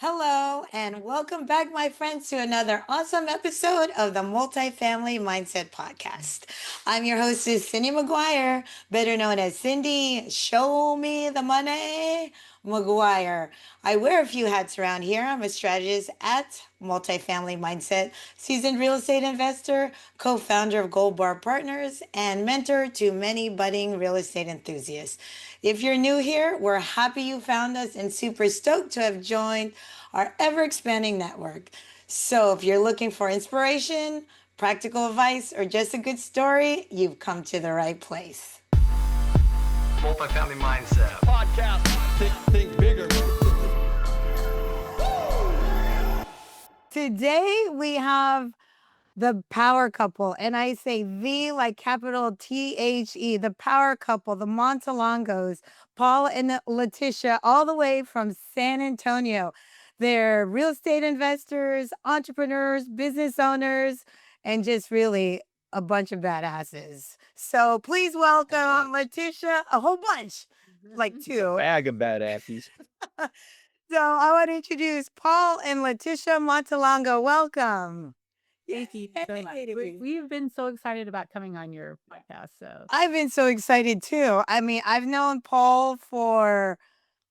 Hello, and welcome back, my friends, to another awesome episode of the Multifamily Mindset Podcast. I'm your hostess, Cyndi Maguire, better known as Cyndi Show Me the Money Maguire. I wear a few hats around here. I'm a strategist at Multifamily Mindset, seasoned real estate investor, co founder of Gold Bar Partners, and mentor to many budding real estate enthusiasts. If you're new here, we're happy you found us and super stoked to have joined our ever expanding network. So if you're looking for inspiration, practical advice, or just a good story, you've come to the right place. Multifamily Mindset Podcast. Think bigger. Today we have the power couple, and I say the like capital THE, the power couple, the Montelongos, Paul and Letitia, all the way from San Antonio. They're real estate investors, entrepreneurs, business owners, and just really a bunch of badasses. So please welcome Letitia, a whole bunch, like two. Bag of badasses. So I want to introduce Paul and Letitia Montelongo. Welcome. Thank you so much. We've been so excited about coming on your podcast. So I've been so excited too. I mean, I've known Paul for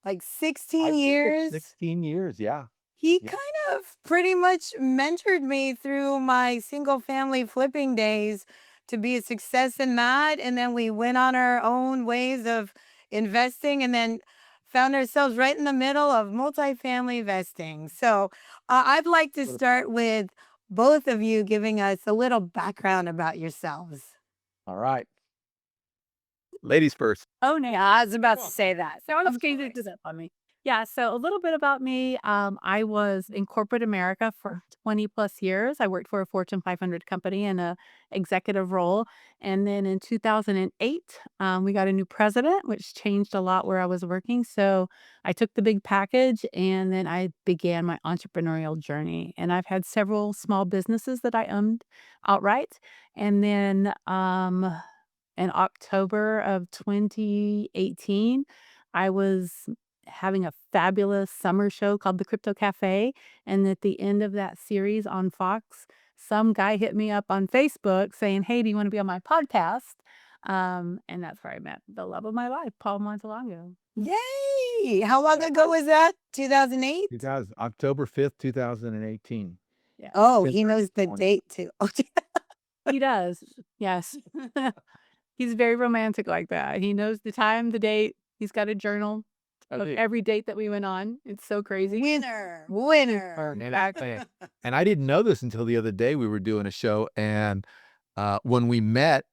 like 16 years. 16 years, yeah. He Yeah. kind of pretty much mentored me through my single family flipping days to be a success in that. And then we went on our own ways of investing and then found ourselves right in the middle of multifamily investing. So I'd like to start with both of you giving us a little background about yourselves. All right. Ladies first. oh no, Yeah, I was about to say that. so I'm scared to that on me. Yeah, so a little bit about me. I was in corporate America for 20 plus years. I worked for a Fortune 500 company in a executive role. And then in 2008, we got a new president, which changed a lot where I was working. So I took the big package and then I began my entrepreneurial journey. And I've had several small businesses that I owned outright. And then in October of 2018, I was having a fabulous summer show called The Crypto Cafe. And at the end of that series on Fox, some guy hit me up on Facebook saying, "Hey, do you want to be on my podcast?" And that's where I met the love of my life, Paul Montelongo. Yay! How long ago was that? 2008? 2000, October 5th, 2018. Yeah. Oh, Since he knows the 2020. date too. Oh, He does. Yes. He's very romantic like that. He knows the time, the date. He's got a journal of every date that we went on. It's so crazy. winner. Exactly. And I didn't know this until the other day. We were doing a show, and when we met,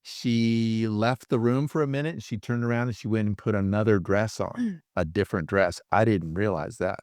she left the room for a minute, and she turned around and she went and put another dress on, a different dress. I didn't realize that.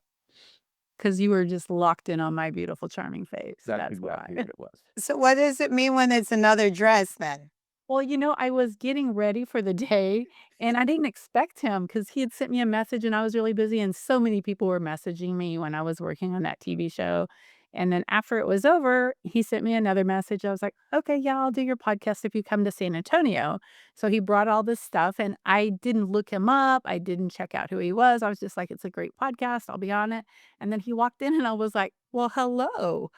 Because you were just locked in on my beautiful, charming face. That's That's why. exactly what it was. So what does it mean when it's another dress then? Well, I was getting ready for the day and I didn't expect him because he had sent me a message and I was really busy. And so many people were messaging me when I was working on that TV show. And then after it was over, he sent me another message. I was like, okay, yeah, I'll do your podcast if you come to San Antonio. So he brought all this stuff and I didn't look him up. I didn't check out who he was. I was just like, it's a great podcast. I'll be on it. And then he walked in and I was like, well, hello.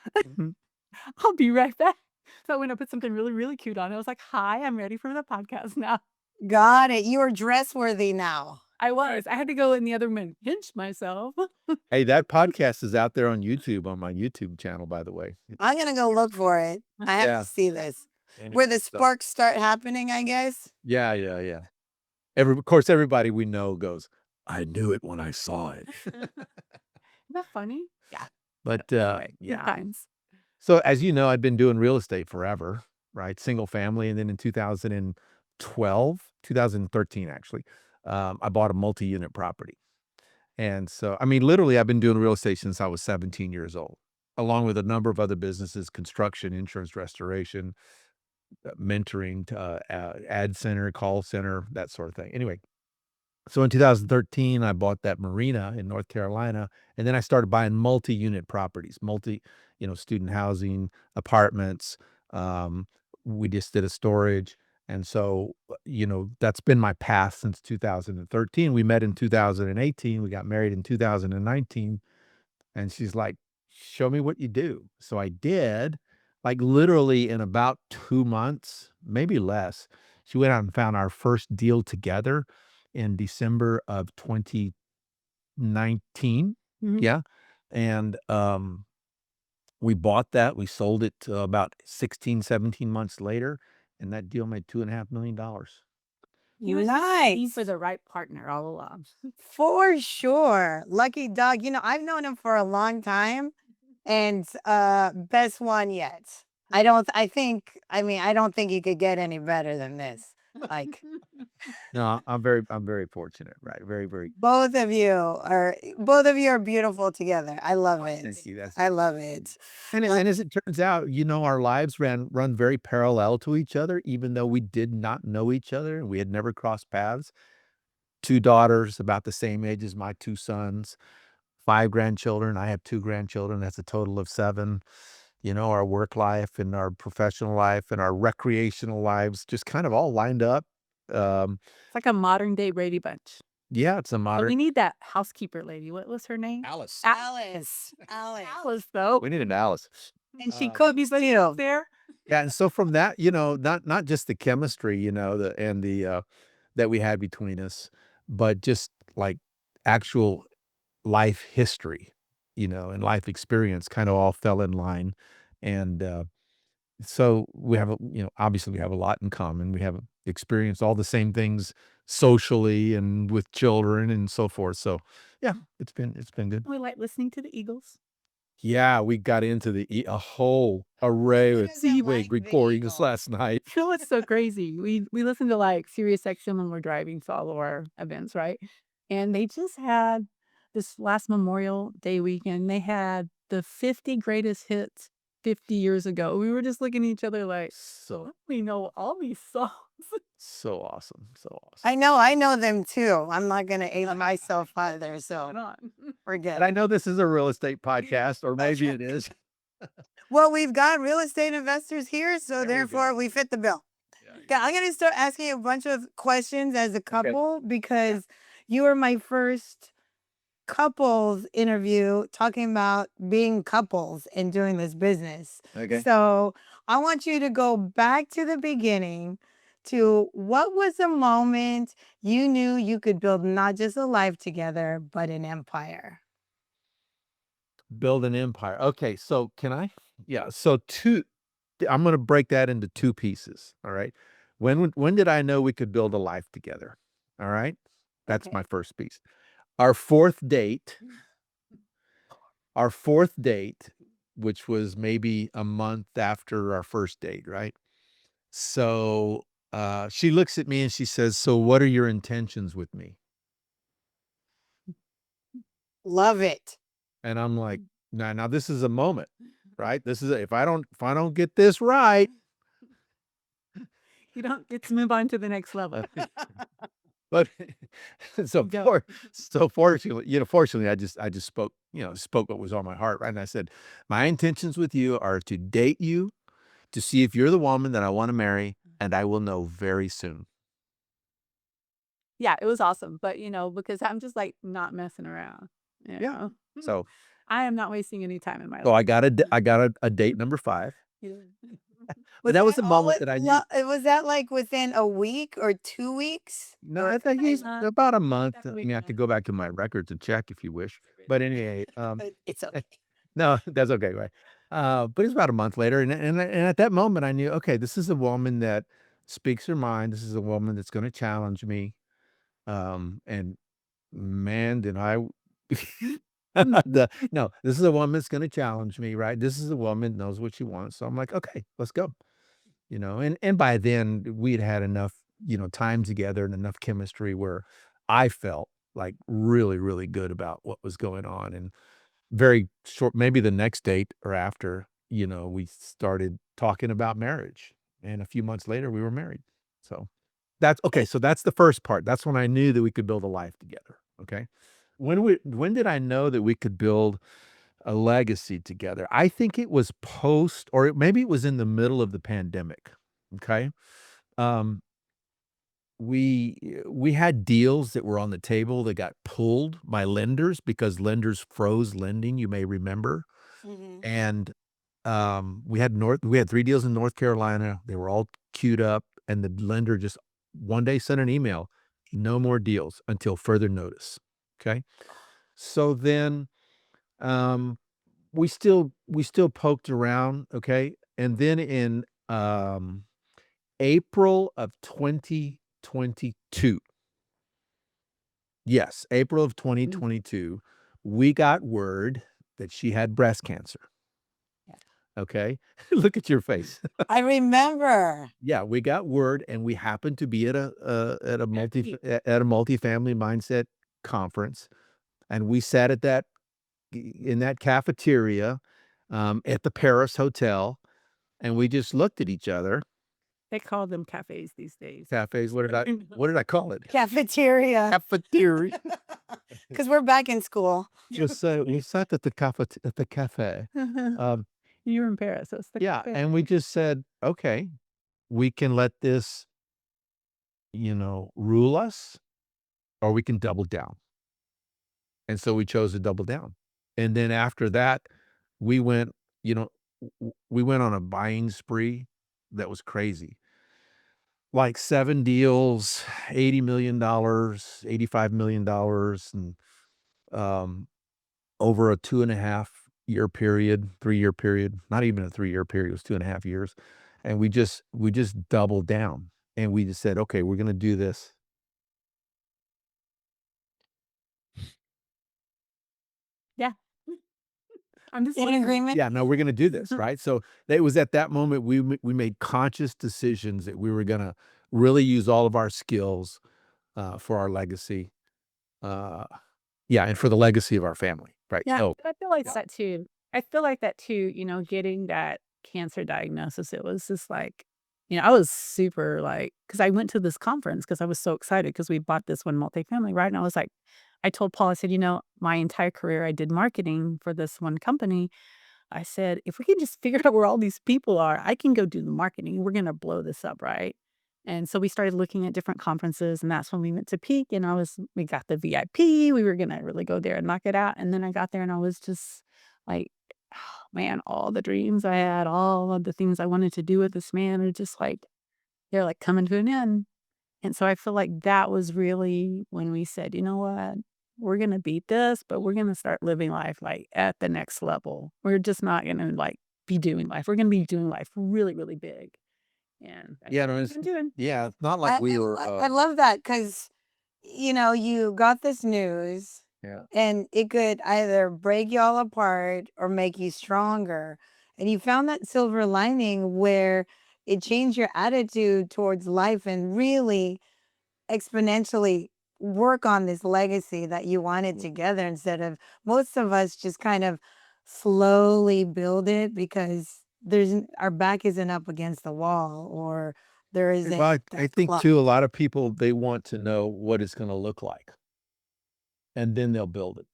I'll be right back. So I went up with something really, really cute on it. I was like, hi, I'm ready for the podcast now. Got it. You are dress worthy now. I was. I had to go in the other room and pinch myself. Hey, that podcast is out there on YouTube, on my YouTube channel, by the way. I'm gonna go look for it. I have Yeah. to see this. And Where the so- sparks start happening, I guess. Yeah. Of course, everybody we know goes, I knew it when I saw it. Isn't that funny? Yeah. But Good yeah. times. So as you know, I'd been doing real estate forever, right? Single family. And then in 2013, actually, I bought a multi-unit property. And so, I mean, literally, I've been doing real estate since I was 17 years old, along with a number of other businesses, construction, insurance, restoration, mentoring, ad center, call center, that sort of thing. Anyway, so in 2013, I bought that marina in North Carolina, and then I started buying multi-unit properties, student housing, apartments. We just did a storage. And so, that's been my path since 2013. We met in 2018. We got married in 2019. And she's like, show me what you do. So I did, like literally in about 2 months, maybe less. She went out and found our first deal together in December of 2019. Mhm. Yeah. And we bought that. We sold it about 16, 17 months later. And that deal made $2.5 million. He was looking Nice. for the right partner all along. For sure. Lucky dog. I've known him for a long time and best one yet. I don't think you could get any better than this. Like No, I'm very fortunate, right? Very, very. both of you are beautiful together. I love it. Thank you. That's I love it. and as it turns out, our lives run very parallel to each other, even though we did not know each other and we had never crossed paths. 2 daughters about the same age as my 2 sons, 5 grandchildren. I have 2 grandchildren. That's a total of 7. Our work life and our professional life and our recreational lives just kind of all lined up. Um, It's like a modern day Brady Bunch. yeah, it's a But modern. we need that housekeeper lady. What was her name? Alice. Alice. Alice, though. We need an Alice. And she Uh, cooks too. There. Yeah, and so from that, not just the chemistry, the that we had between us, but just like actual life history, and life experience kind of all fell in line. And so we have, obviously we have a lot in common. We have experienced all the same things socially and with children and so forth. So yeah, it's been good. We like listening to the Eagles. Yeah, we got into a whole array Who of doesn't wig like the recordings Eagles? last night. You know what's so crazy? We listen to like Sirius XM when we're driving to all of our events, right? And they just had this last Memorial Day weekend. They had the 50 greatest hits 50 years ago. We were just looking at each other like, So we know all these songs. so awesome, so I awesome. know them too. I'm not gonna age myself either, so Going on. forget And I it. know this is a real estate podcast, or maybe it is. Well, we've got real estate investors here, so There we therefore go. we fit the bill. Yeah, Okay, I'm gonna start asking you a bunch of questions as a couple because you were my first couples interview talking about being couples and doing this business. Okay. So I want you to go back to the beginning to what was the moment you knew you could build not just a life together, but an empire? Build an empire. Okay, so can I? Yeah, so I'm gonna break that into 2 pieces, all right? When did I know we could build a life together? All right? That's my Okay. first piece. Our 4th date our 4th date, which was maybe a month after our first date, right? So, she looks at me and she says, "So what are your intentions with me?" Love it. And I'm like, now this is a moment, right? This is if I don't get this right, You don't get to move on to the next level. but so Go. fortunately, I just spoke what was on my heart, right? And I said, "My intentions with you are to date you, to see if you're the woman that I want to marry, and I will know very soon." Yeah, it was awesome. But because I'm just like not messing around. You Yeah. know? So I am not wasting any time in my so life. I got a date number 5. You But Was that was that the all moment that I knew. was that like within a week or 2 weeks? No, Or I think he's Uh, about a month. I definitely mean, I have to go back to my records and check if you wish. But anyway, it's okay. no, that's okay, right? But it's about a month later, and at that moment, I knew, okay, this is a woman that speaks her mind. This is a woman that's going to challenge me. And man, did I. No, this is a woman that's going to challenge me, right? This is a woman that knows what she wants. So I'm like, okay, let's go. And by then we'd had enough, time together and enough chemistry where I felt like really, really good about what was going on. And very short, maybe the next date or after, we started talking about marriage. And a few months later, we were married. So that's okay. So that's the first part. That's when I knew that we could build a life together. Okay. When did I know that we could build a legacy together? I think it was post, or maybe it was in the middle of the pandemic. Okay. Um, we had deals that were on the table that got pulled by lenders because lenders froze lending, you may remember. Mhm. And, we had 3 deals in North Carolina, they were all queued up, and the lender just one day sent an email, "No more deals until further notice." Okay? So then, um, we still poked around, okay? And then in, April of 2022, yes, April of 2022, we got word that she had breast cancer, Yeah. okay? Look at your face. I remember. Yeah, we got word, and we happened to be at a multifamily mindset conference, and we sat at that in that cafeteria, at the Paris Hotel, and we just looked at each other. They call them cafes these days. Cafes, what did I call it? Cafeteria. Cafeteria. Because we're back in school. Just so we sat at the cafe. Um, You were in Paris, so it's the yeah, cafe. and we just said, "Okay, we can let this, rule us, or we can double down." And so we chose to double down. And then after that, we went, we went on a buying spree that was crazy. Like 7 deals, $80 million, $85 million, and, um, over a 2.5-year period, 3-year period, not even a 3-year period, it was 2.5 years. And we just doubled down, and we just said, "Okay, we're gonna do this." Yeah. I'm just In looking. agreement? Yeah, no, we're gonna do this, right? So, it was at that moment we made conscious decisions that we were gonna really use all of our skills, for our legacy, uh, yeah, and for the legacy of our family, right? Yeah, So, I feel like yeah. that too. I feel like that too, getting that cancer diagnosis, it was just like, I was super like, because I went to this conference because I was so excited because we bought this one multifamily, right? And I was like, I told Paul, I said, my entire career I did marketing for this one company. I said, if we can just figure out where all these people are, I can go do the marketing. We're going to blow this up, right? And so we started looking at different conferences, and that's when we went to Peak, and we got the VIP. We were going to really go there and knock it out. And then I got there and I was just like, oh, man, all the dreams I had, all of the things I wanted to do with this man are just like, they're like coming to an end. And so I feel like that was really when we said, you know what? We're gonna beat this, but we're gonna start living life like at the next level. We're just not gonna like be doing life. We're gonna be doing life really, really big. And that's Yeah, what no, we've been doing. yeah, it's not like I, we were, I love that because, you got this news yeah. and it could either break you all apart or make you stronger. And you found that silver lining where it changed your attitude towards life and really exponentially work on this legacy that you wanted together instead of most of us just kind of slowly build it because our back isn't up against the wall or there isn't Well, I that think clock. too, a lot of people, they want to know what it's gonna look like, and then they'll build it.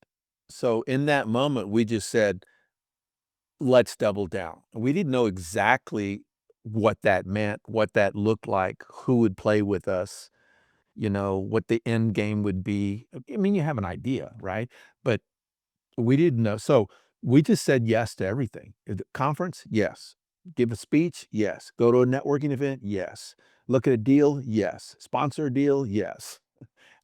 So in that moment, we just said, "Let's double down." We didn't know exactly what that meant, what that looked like, who would play with us, what the end game would be. I mean, you have an idea, right? But we didn't know. So we just said yes to everything. The conference? Yes. Give a speech? Yes. Go to a networking event? Yes. Look at a deal? Yes. Sponsor a deal? Yes.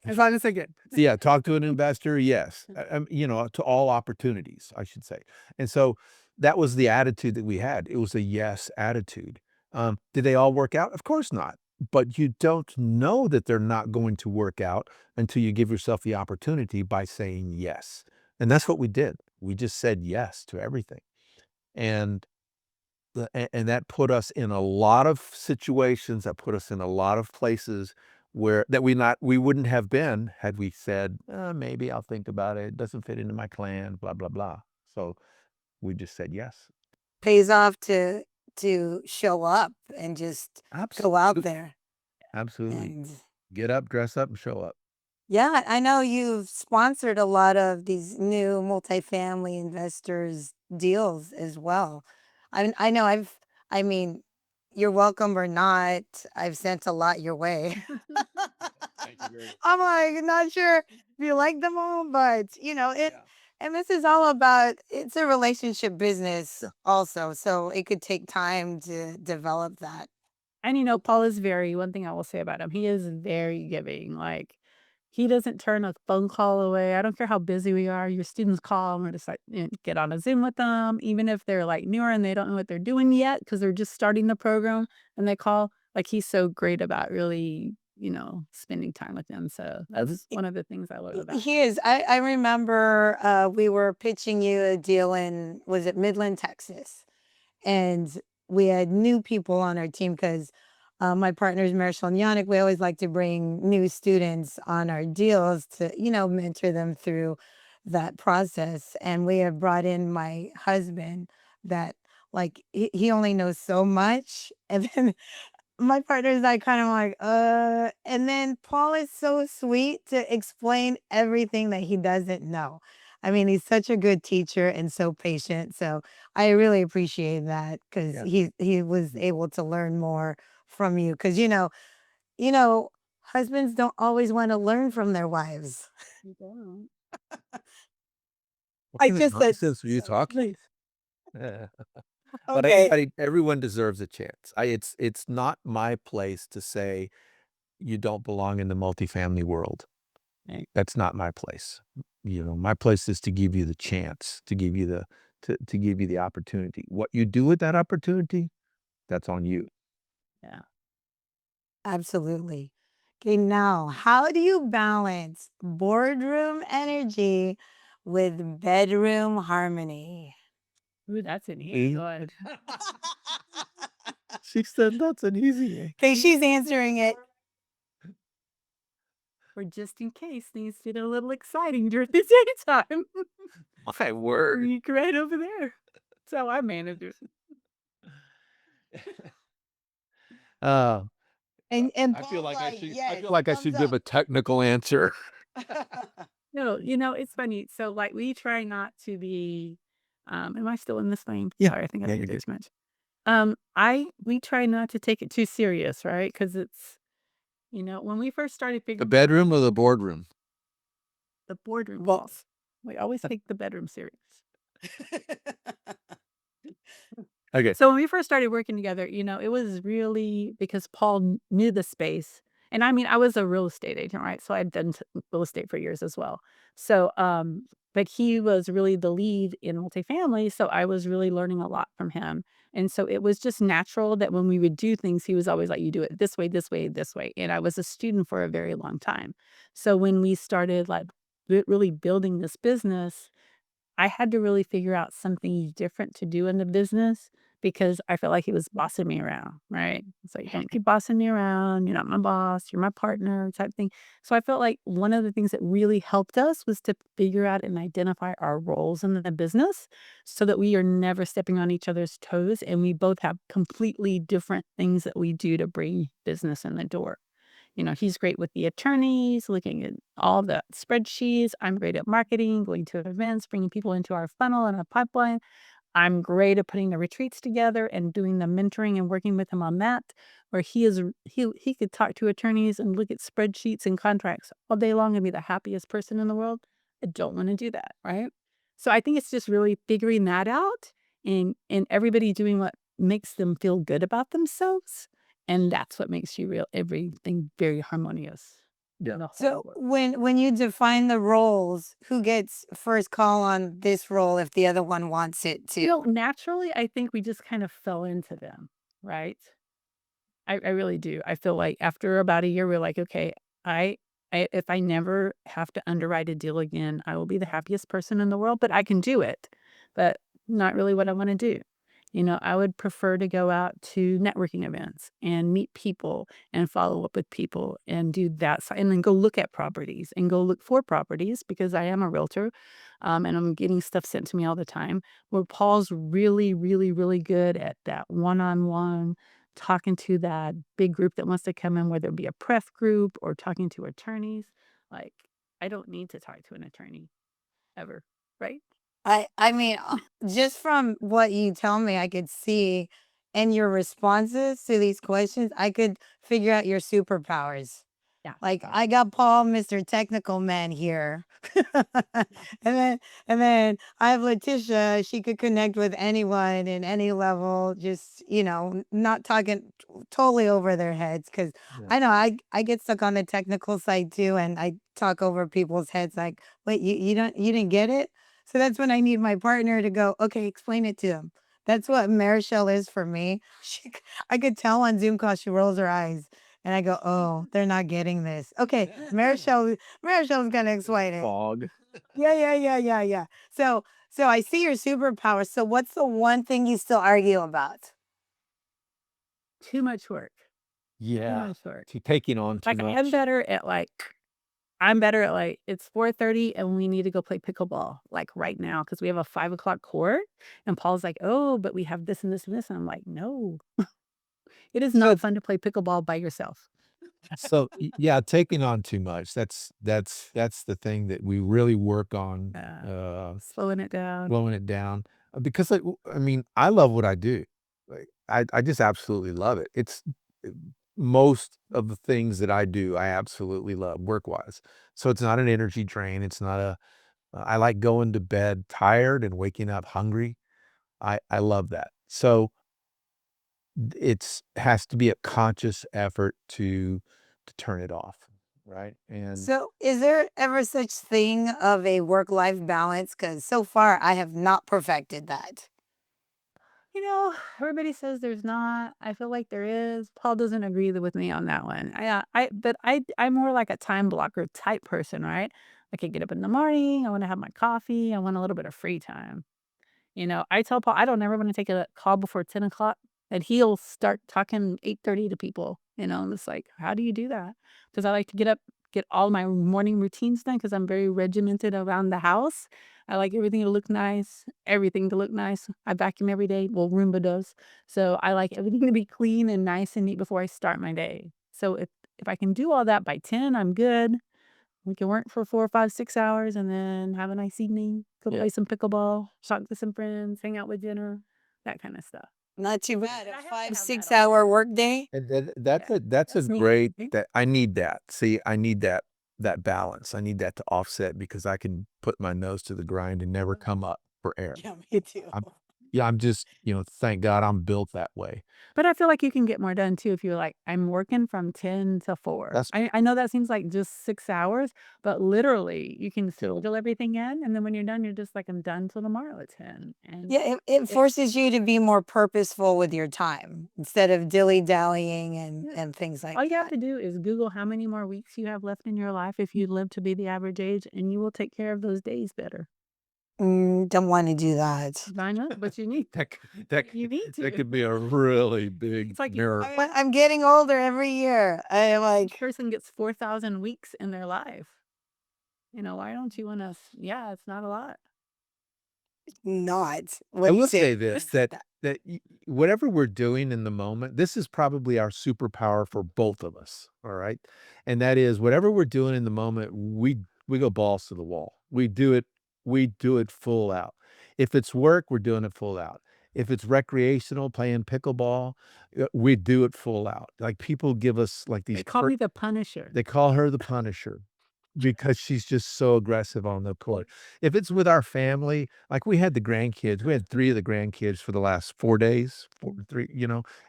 As long as I get so yeah, talk to an investor? Yes. To all opportunities, I should say. And so that was the attitude that we had. It was a yes attitude. Did they all work out? Of course not. But you don't know that they're not going to work out until you give yourself the opportunity by saying yes. And that's what we did. We just said yes to everything. And and that put us in a lot of situations, that put us in a lot of places where that we wouldn't have been had we said, maybe I'll think about it. It doesn't fit into my plan, blah, blah, blah." So we just said yes. Pays off to show up and just go out Absolutely. there. Absolutely. And Get up, dress up, and show up. yeah, I know you've sponsored a lot of these new multifamily investors deals as well. I know I mean, you're welcome or not. I've sent a lot your way. I'm like, not sure if you like them all, but and this is all about, it's a relationship business also. So it could take time to develop that. And Paul is one thing I will say about him, he is very giving. Like, he doesn't turn a phone call away. I don't care how busy we are. Your students call, and we're just like, get on a Zoom with them, even if they're like newer and they don't know what they're doing yet because they're just starting the program and they call. Like, he's so great about really, spending time with them. So that's one of the things I love about him. He is. I remember we were pitching you a deal in, was it Midland, Texas? And we had new people on our team because my partners, Marisol and Yannick, we always like to bring new students on our deals to, mentor them through that process. And we have brought in my husband that, like, he only knows so much. And then my partner's like kind of like, and then Paul is so sweet to explain everything that he doesn't know. I mean, he's such a good teacher and so patient. So I really appreciate that because he was able to learn more from you. Because husbands don't always want to learn from their wives. You don't. What I kind of just said, nonsense are you talking? Yeah. But okay. everyone deserves a chance. It's not my place to say you don't belong in the multifamily world. That's not my place. My place is to give you the chance, to give you the opportunity. What you do with that opportunity, that's on you. Yeah. Absolutely. Okay, now, how do you balance boardroom energy with bedroom harmony? Ooh, that's an easy one. She said that's an easy one. Okay, she's answering it. Or just in case things get a little exciting during the daytime. My word. You right over there. That's how I manage it. Uh, And I feel Paul's like I should. I yes, feel like I thumbs should give up. a technical answer. No, it's funny. So, like, we try not to be, am I still in this lane? Yeah. Sorry, I think I Yeah, did you're too good. much. We try not to take it too serious, right? Because it's, when we first started The figuring bedroom or the boardroom? the boardroom Well- calls, we always take the bedroom serious. Okay. So when we first started working together, it was really because Paul knew the space. And I mean, I was a real estate agent, right? So I'd done real estate for years as well. So, but he was really the lead in multifamily. So I was really learning a lot from him. And so it was just natural that when we would do things, he was always like, you do it this way, this way, this way. And I was a student for a very long time. So when we started like really building this business, I had to really figure out something different to do in the business because I felt like he was bossing me around, right? It's like, "Don't keep bossing me around. You're not my boss. You're my partner," type thing. So I felt like one of the things that really helped us was to figure out and identify our roles in the business so that we are never stepping on each other's toes and we both have completely different things that we do to bring business in the door. He's great with the attorneys, looking at all the spreadsheets. I'm great at marketing, going to events, bringing people into our funnel and our pipeline. I'm great at putting the retreats together and doing the mentoring and working with him on that. Where he could talk to attorneys and look at spreadsheets and contracts all day long and be the happiest person in the world. I don't want to do that, right? So I think it's just really figuring that out and everybody doing what makes them feel good about themselves. And that's what makes everything very harmonious. Yeah. So when you define the roles, who gets first call on this role if the other one wants it to? Naturally, I think we just kind of fell into them, right? I really do. I feel like after about a year, we're like, okay, I, if I never have to underwrite a deal again, I will be the happiest person in the world, but I can do it. But not really what I want to do. I would prefer to go out to networking events and meet people and follow up with people and do that. And then go look at properties and go look for properties because I am a realtor and I'm getting stuff sent to me all the time. Where Paul's really, really, really good at that one on one talking to that big group that wants to come in, whether it be a pref group or talking to attorneys. Like, I don't need to talk to an attorney ever, right? I mean, just from what you tell me, I could see in your responses to these questions, I could figure out your superpowers. Yeah. Like I got Paul, Mr. Technical Man here. and then I have Letitia. She could connect with anyone in any level, just, not talking totally over their heads. Cause Yeah. I know I get stuck on the technical side too, and I talk over people's heads like, wait, you didn't get it? So that's when I need my partner to go, okay, explain it to them. That's what Marichelle is for me. I could tell on Zoom call she rolls her eyes. And I go, oh, they're not getting this. Okay, Marichelle's gonna explain it. Fog. Yeah. So I see your superpower. So what's the one thing you still argue about? Too much work. Too Yeah. much work. Taking on too Like much. I'm better at it's 4:30 and we need to go play pickleball like right now because we have a 5 o'clock court. And Paul's like, oh, but we have this and this and this. And I'm like, no, it is So not fun to play pickleball by yourself. so yeah, taking on too much. That's the thing that we really work on, Slowing it down. slowing it down. Because I mean, I love what I do. Like I just absolutely love it. It's most of the things that I do, I absolutely love work-wise. So it's not an energy drain. It's not a I like going to bed tired and waking up hungry. I love that. So it's has to be a conscious effort to turn it off, right? And So is there ever such thing of a work-life balance? Because so far I have not perfected that. Everybody says there's not. I feel like there is. Paul doesn't agree with me on that one. But I'm more like a time blocker type person, right? I can get up in the morning. I want to have my coffee. I want a little bit of free time. I tell Paul I don't ever want to take a call before 10 o'clock, and he'll start talking 8:30 to people. And it's like, how do you do that? Because I like to get up, get all my morning routines done because I'm very regimented around the house. I like everything to look nice, everything to look nice. I vacuum every day. Well, Roomba does. So I like everything to be clean and nice and neat before I start my day. So if I can do all that by 10, I'm good. We can work for 4, 5, 6 hours and then have a nice evening. Go yeah, play some pickleball, talk to some friends, hang out with dinner, that kind of stuff. Not too bad. But A I have to five, have that six all. hour workday. and that's Yeah, a that's me. great that I need that. See, I need that balance. I need that to offset because I can put my nose to the grind and never come up for air. Yeah, me too. I'm just, thank God I'm built that way. But I feel like you can get more done too if you're like, I'm working from 10 to 4. That's I know that seems like just 6 hours, but literally you can schedule everything in. And then when you're done, you're just like, I'm done till tomorrow at 10. And Yeah, it forces you to be more purposeful with your time instead of dilly-dallying and things like all you have that. to do is Google how many more weeks you have left in your life if you live to be the average age, and you will take care of those days better. Don't want to do that. I know, but you need you need that to. could be a really big It's like mirror. I'm getting older every year. I'm each like, person gets 4,000 weeks in their life. Why don't you want to? Yeah, it's not a lot. not. I What do you will say? say this that whatever we're doing in the moment, this is probably our superpower for both of us. All right, and that is whatever we're doing in the moment, we go balls to the wall. We do it full out. If it's work, we're doing it full out. If it's recreational, playing pickleball, we do it full out. Like people give us like these. They call me the Punisher. They call her the Punisher because she's just so aggressive on the court. If it's with our family, like we had the grandkids, we had 3 of the grandkids for the last 4 days, 4 3,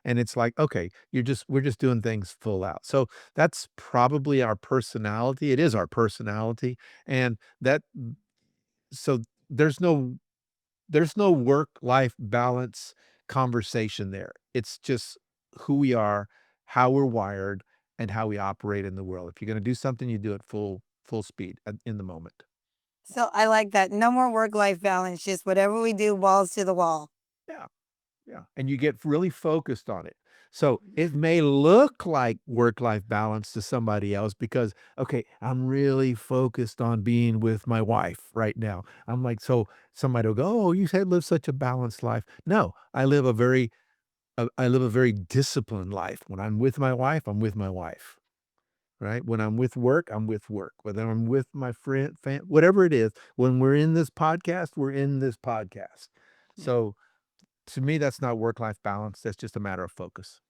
and it's like, okay, we're just doing things full out. So that's probably our personality. It is our personality. And that so there's no work-life balance conversation there. It's just who we are, how we're wired, and how we operate in the world. If you're gonna do something, you do it full speed in the moment. So I like that. No more work-life balance. Just whatever we do, balls to the wall. Yeah, yeah, and you get really focused on it. So it may look like work-life balance to somebody else because, okay, I'm really focused on being with my wife right now. I'm like, so somebody will go, "Oh, you said live such a balanced life." No, I live a very disciplined life. When I'm with my wife, I'm with my wife, right? When I'm with work, I'm with work. Whether I'm with my friend, whatever it is, when we're in this podcast, we're in this podcast. Yeah. So to me, that's not work-life balance. That's just a matter of focus.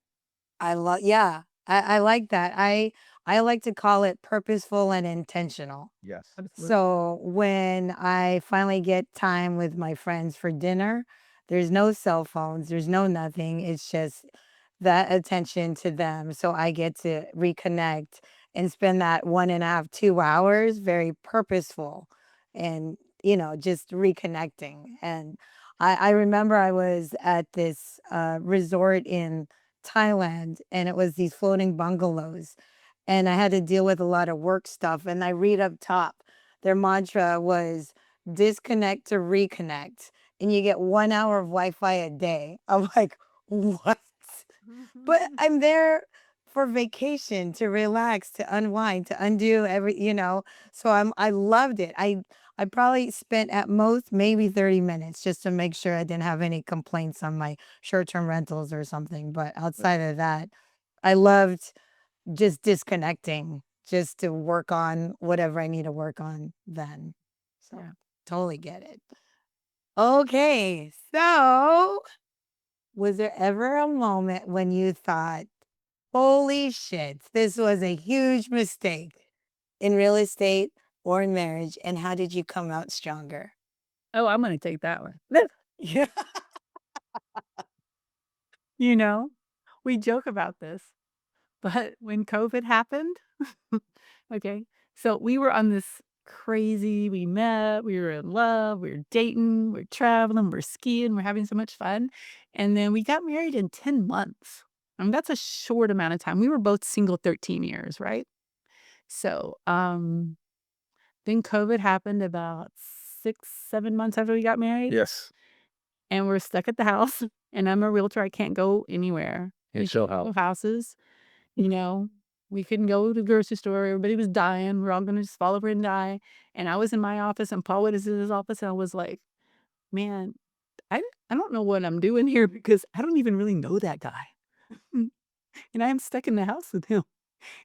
Yeah. I like that. I like to call it purposeful and intentional. Yes. So when I finally get time with my friends for dinner, there's no cell phones, there's no nothing. It's just that attention to them. So I get to reconnect and spend that 1.5, 2 hours very purposeful and, just reconnecting. And I remember I was at this resort in Thailand, and it was these floating bungalows. And I had to deal with a lot of work stuff. And I read up top, their mantra was disconnect to reconnect. And you get 1 hour of Wi Fi a day. I'm like, what? But I'm there for vacation, to relax, to unwind, to undo So I loved it. I probably spent at most maybe 30 minutes just to make sure I didn't have any complaints on my short-term rentals or something. But outside of that, I loved just disconnecting just to work on whatever I need to work on then. So Yeah. totally get it. Okay, so was there ever a moment when you thought, holy shit, this was a huge mistake in real estate or in marriage? And how did you come out stronger? Oh, I'm gonna take that one. Yeah. You know, we joke about this, but when COVID happened, okay, so we were on this crazy, we met, we were in love, we were dating, we're traveling, we're skiing, we're having so much fun. And then we got married in 10 months. I mean, that's a short amount of time. We were both single 13 years, right? So, then COVID happened about 6, 7 months after we got married. Yes. And we're stuck at the house. And I'm a realtor. I can't go anywhere. And We show can't how. go houses. You know, we couldn't go to the grocery store. Everybody was dying. We're all going to just fall over and die. And I was in my office and Paul was in his office. And I was like, man, I don't know what I'm doing here because I don't even really know that guy. And I'm stuck in the house with him.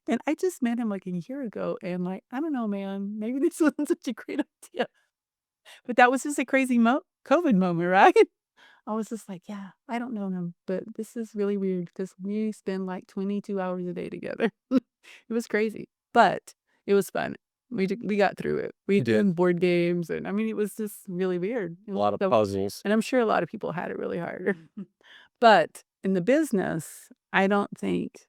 And I just met him like a year ago. And like, I don't know, man, maybe this wasn't such a great idea. But that was just a crazy COVID moment, right? I was just like, yeah, I don't know him, but this is really weird because we spend like 22 hours a day together. It was crazy, but it was fun. We got through it. We You did. did board games, and I mean, it was just really weird. A lot of So, puzzles. and I'm sure a lot of people had it really hard. But in the business, I think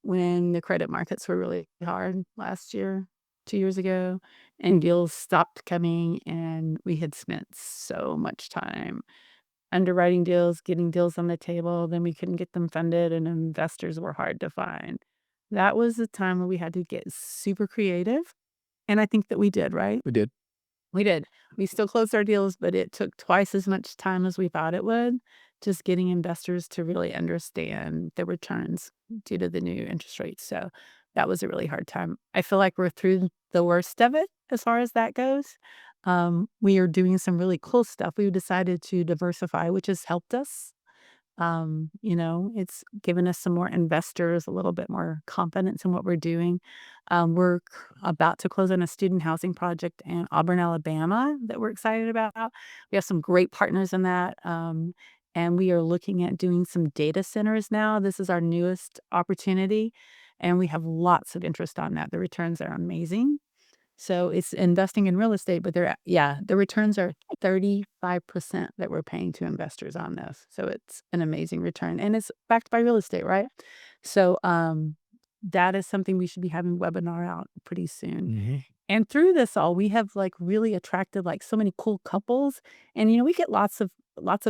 when the credit markets were really hard last year, 2 years ago, and deals stopped coming, and we had spent so much time underwriting deals, getting deals on the table, then we couldn't get them funded, and investors were hard to find. That was the time where we had to get super creative, and I think that we did, right? We did. We did. We still closed our deals, but it took twice as much time as we thought it would, just getting investors to really understand the returns due to the new interest rates. So that was a really hard time. I feel like we're through the worst of it as far as that goes. We are doing some really cool stuff. We decided to diversify, which has helped us. It's given us some more investors, a little bit more confidence in what we're doing. About to close on a student housing project in Auburn, Alabama that we're excited about. We have some great partners in that. And we are looking at doing some data centers now. This is our newest opportunity, and we have lots of interest on that. The returns are amazing. So it's investing in real estate, but the returns are 35% that we're paying to investors on this. So it's an amazing return and it's backed by real estate, right? So that is something we should be having webinar out pretty soon. Mm-hmm. And through this all, we have like really attracted like so many cool couples. And we get lots of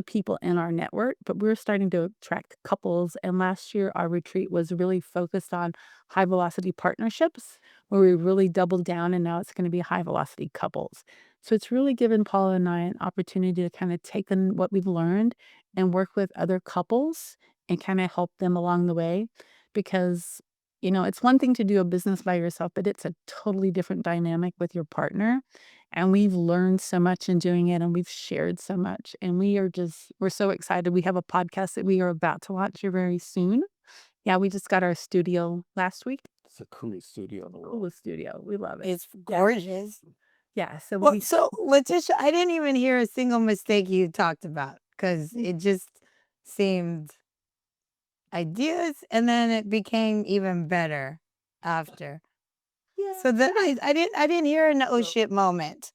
people in our network, but we're starting to attract couples. And last year our retreat was really focused on high velocity partnerships where we really doubled down and now it's going to be high velocity couples. So it's really given Paul and I an opportunity to kind of take in what we've learned and work with other couples and kind of help them along the way because it's one thing to do a business by yourself, but it's a totally different dynamic with your partner. And we've learned so much in doing it and we've shared so much. And we're so excited. We have a podcast that we are about to launch here very soon. Yeah, we just got our studio last week. It's the coolest studio in the world. Coolest studio. We love it. It's gorgeous. Yeah. So Well, so Letitia, I didn't even hear a single mistake you talked about because it just seemed ideas, and then it became even better after. Yeah. So then I didn't hear an oh shit moment.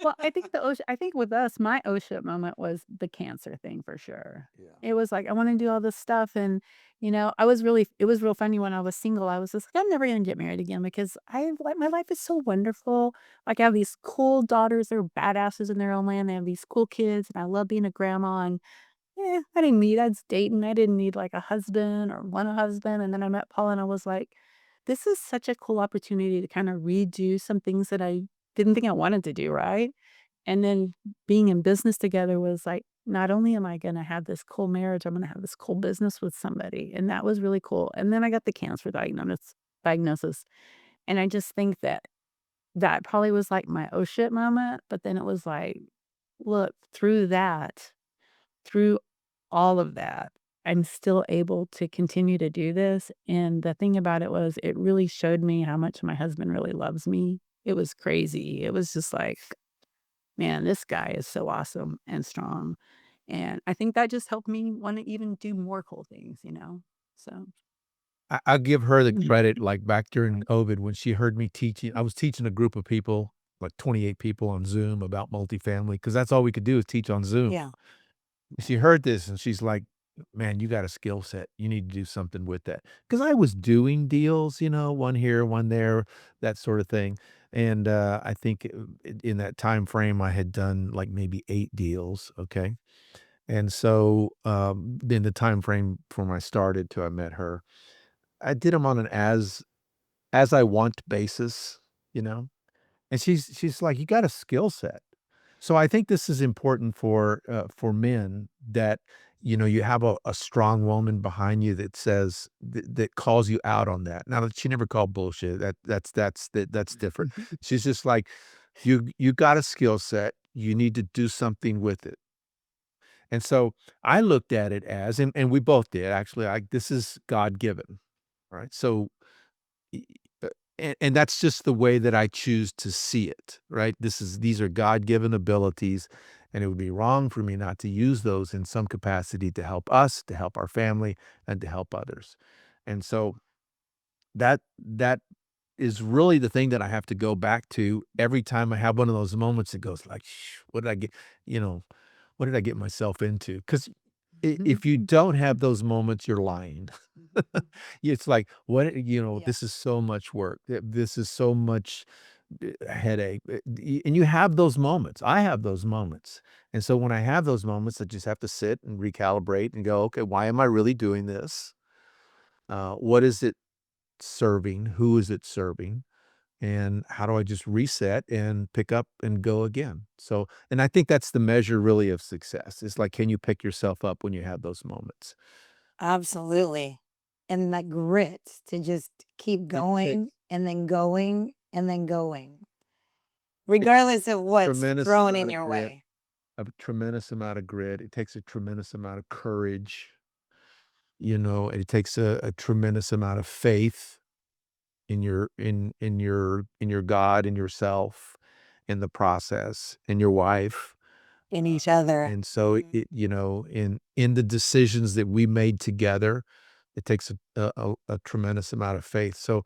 Well, I think I think with us, my oh shit moment was the cancer thing for sure. Yeah. It was like, I wanna do all this stuff and, it was real funny when I was single, I was just like, "I'm never gonna get married again because my life is so wonderful." Like, I have these cool daughters, they're badasses in their own land, they have these cool kids, and I love being a grandma, and, I was dating, I didn't need, like, a husband or want a husband, and then I met Paul, and I was like, "This is such a cool opportunity to kinda redo some things that I didn't think I wanted to do," right? And then being in business together was like, not only am I gonna have this cool marriage, I'm gonna have this cool business with somebody, and that was really cool. And then I got the cancer diagnosis, and I just think that that probably was like my "oh shit" moment, but then it was like, look, through all of that, I'm still able to continue to do this, and the thing about it was it really showed me how much my husband really loves me. It was crazy. It was just like, man, this guy is so awesome and strong. And I think that just helped me wanna even do more cool things, you know? So I'll give her the Mhm. credit, like, back during COVID when she heard me teaching. I was teaching a group of people, like 28 people on Zoom about multifamily, because that's all we could do is teach on Zoom. Yeah. She heard this and she's like, "Man, you got a skill set. You need to do something with that." Because I was doing deals, one here, one there, that sort of thing, and, I think in that time frame, I had done, like, maybe 8 deals, okay? And so, in the time frame from I started till I met her, I did them on an as I want basis, you know? And she's like, "You got a skill set." So I think this is important for men that, you have a strong woman behind you that says that calls you out on that. Now, she never called bullshit. That's different. She's just like, "You got a skill set. You need to do something with it." And so I looked at it as, and we both did actually, this is God given, right? So E uh, and that's just the way that I choose to see it, right? These are God-given abilities, and it would be wrong for me not to use those in some capacity to help us, to help our family, and to help others. And so that is really the thing that I have to go back to every time I have one of those moments that goes like, what did I get," you know, "What did I get myself into?" 'Cause if you don't have those moments, you're lying. It's like, Yeah. this is so much work. This is so much headache. And you have those moments. I have those moments. And so when I have those moments, I just have to sit and recalibrate and go, okay, why am I really doing this? What is it serving? Who is it serving? And how do I just reset and pick up and go again? So, and I think that's the measure really of success. It's like, can you pick yourself up when you have those moments? Absolutely. And that grit to just keep It going takes and then going and then going, regardless of what's tremendous thrown in amount of your grit, way. a tremendous amount of grit. It takes a tremendous amount of courage. It takes a tremendous amount of faith in your God, in yourself, in the process, in your wife. In each other. And so Mhm. in the decisions that we made together, it takes a tremendous amount of faith. So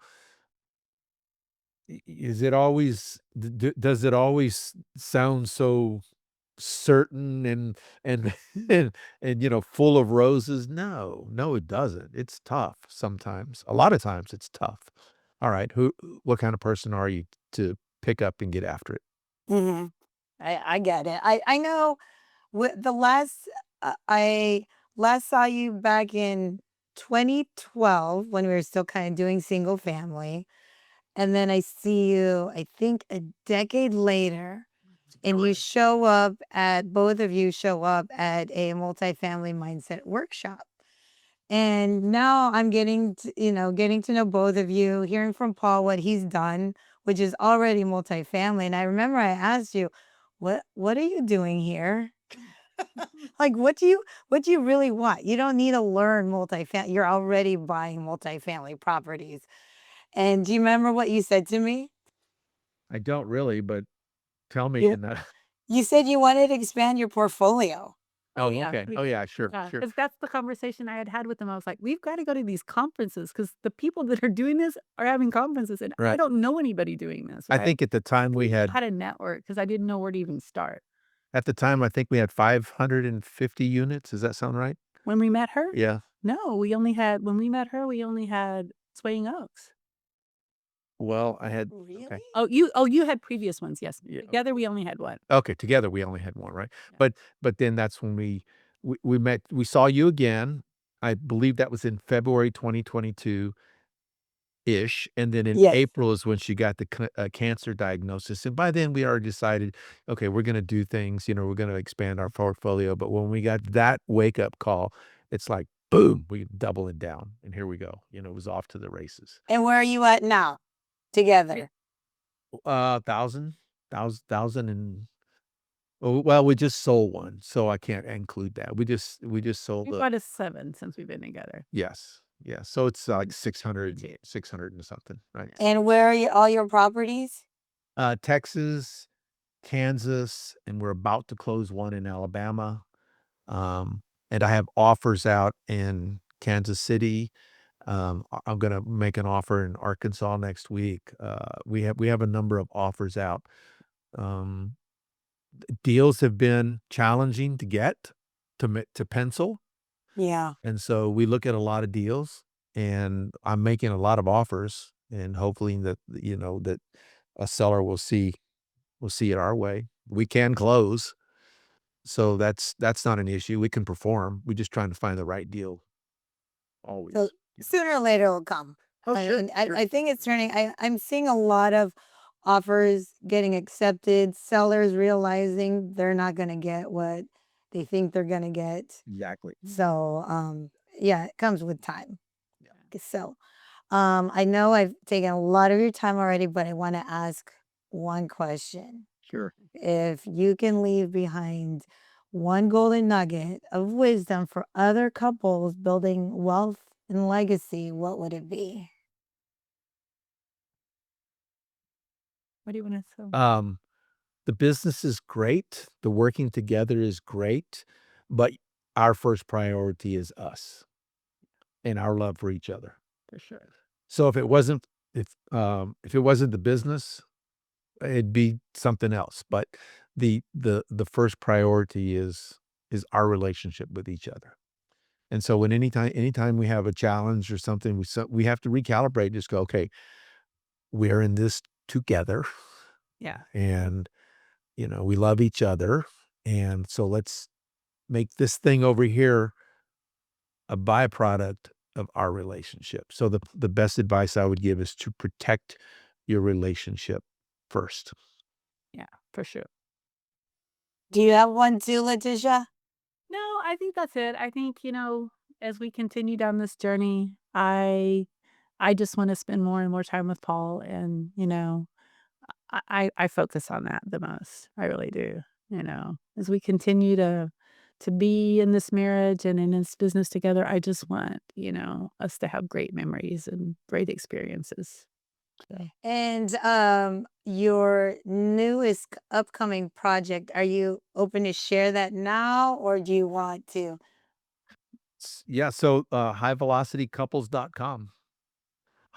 is it always does it always sound so certain and and full of roses? No, no, it doesn't. It's tough sometimes. A lot of times it's tough. All right, what kind of person are you to pick up and get after it? Mhm. I get it. I know the last I last saw you back in 2012 when we were still kind of doing single family. And then I see you, I think a decade later, and you show up at both of you show up at a multifamily mindset workshop. And now I'm getting to know both of you, hearing from Paul what he's done, which is already multifamily. And I remember I asked you, what are you doing here? Like what do you really want? You don't need to learn multifamily. You're already buying multifamily properties. And do you remember what you said to me? I don't really, but tell me You in that. you said you wanted to expand your portfolio. Oh, yeah. okay. Oh, yeah, sure, Yeah, sure. because that's the conversation I had with them. I was like, "We've gotta go to these conferences because the people that are doing this are having conferences, and I Right. don't know anybody doing this," I right? think at the time we had How to network because I didn't know where to even start. At the time, I think we had 550 units. Does that sound right? When we met her? Yeah. No, when we met her, we only had Swaying Oaks. Well, I had Really? okay. You had previous ones, yes. Yeah. Together, we only had 1. Okay, together we only had one, right? Yeah. But then that's when we met. We saw you again. I believe that was in February 2022 ish, and then in Yes. April is when she got the cancer diagnosis. And by then we already decided, okay, we're going to do things. We're going to expand our portfolio. But when we got that wake up call, it's like boom, we double it down, and here we go. It was off to the races. And where are you at now together? Thousand, thousand and oh, well, we just sold one, so I can't include that. We just sold We've a got a 7 since we've been together. yes, yeah. So it's like Me too. 600 and something, right? Yeah. And where are all your properties? Texas, Kansas, and we're about to close one in Alabama. Um, and I have offers out in Kansas City. I'm gonna make an offer in Arkansas next week. We have a number of offers out. Um, Deals have been challenging to get to pencil, Yeah. and so we look at a lot of deals, and I'm making a lot of offers, and hopefully that a seller will see it our way. We can close, so that's not an issue. We can perform. We're just trying to find the right deal So always. sooner or later it'll come. Oh, I sure, mean, I, sure. I think it's turning. I'm seeing a lot of offers getting accepted, sellers realizing they're not going to get what they think they're going to get. Exactly. So, yeah, it comes with time. Yeah. So, I know I've taken a lot of your time already, but I want to ask one question. Sure. If you can leave behind one golden nugget of wisdom for other couples building wealth and legacy, what would it be? What do you wanna say? Um, the business is great, the working together is great, but our first priority is us and our love for each other. For sure. So if it wasn't the business, it'd be something else, but the first priority is our relationship with each other. And so when anytime we have a challenge or something, we have to recalibrate and just go, "Okay, we're in this together, Yeah. and, we love each other, and so let's make this thing over here a byproduct of our relationship." So the best advice I would give is to protect your relationship first. Yeah, for sure. Do you have one too, Letitia? No, I think that's it. I think, as we continue down this journey, I just wanna spend more and more time with Paul and, I focus on that the most. I really do, as we continue to be in this marriage and in this business together, I just want, us to have great memories and great experiences. So, And your newest upcoming project, are you open to share that now or do you want to? Yeah, so, highvelocitycouples.com.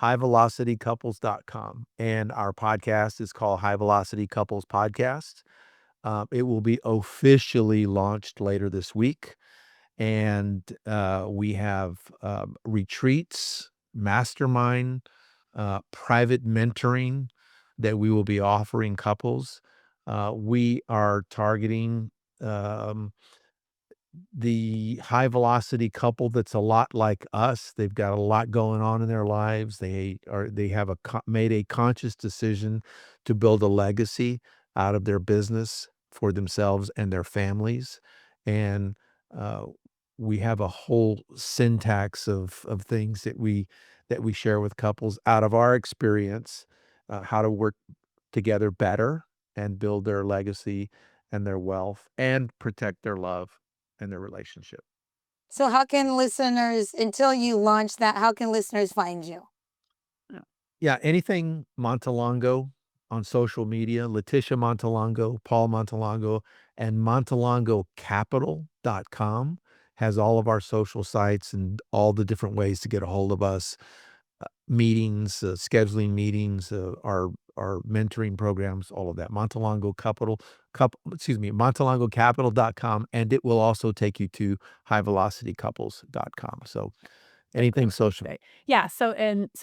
Highvelocitycouples.com, and our podcast is called High Velocity Couples Podcast. It will be officially launched later this week, and, we have, retreats, mastermind, private mentoring that we will be offering couples. We are targeting, um the high velocity couple that's a lot like us. They've got a lot going on in their lives. They have made a conscious decision to build a legacy out of their business for themselves and their families. And uh, we have a whole syntax of things that we share with couples out of our experience, how to work together better and build their legacy and their wealth and protect their love and their relationship. So, how can listeners, until you launch that, how can listeners find you? yeah. Yeah, anything Montelongo on social media, Letitia Montelongo, Paul Montelongo, And MontelongoCapital.com has all of our social sites and all the different ways to get a hold of us, meetings, scheduling meetings, our mentoring programs, all of that. MontelongoCapital.com, and it will also take you to highvelocitycouples.com. So anything social. Yeah, so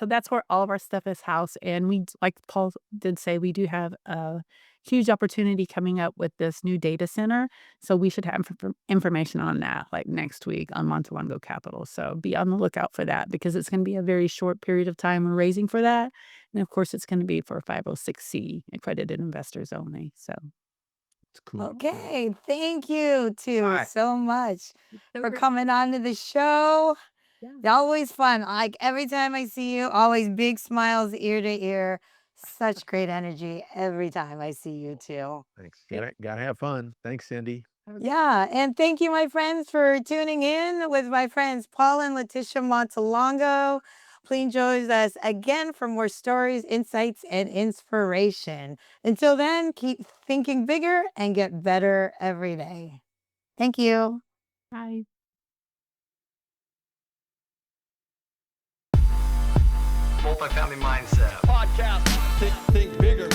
that's where all of our stuff is housed, and like Paul did say, we do have a huge opportunity coming up with this new data center, so we should have information on that, like, next week on Montelongo Capital, so be on the lookout for that because it's gonna be a very short period of time we're raising for that, and of course, it's gonna be for 506(c) accredited investors only, so. It's cool. Okay, thank you two All right. so much So for great. coming on to the show. Yeah. Always fun. Like every time I see you, always big smiles ear to ear. Such great energy every time I see you two. Thanks. Gotta have fun. Thanks, Cyndi. Yeah, and thank you, my friends, for tuning in with my friends Paul and Letitia Montelongo. Please join us again for more stories, insights, and inspiration. Until then, keep thinking bigger and get better every day. Thank you. Bye. Multifamily Mindset. Podcast. Think bigger.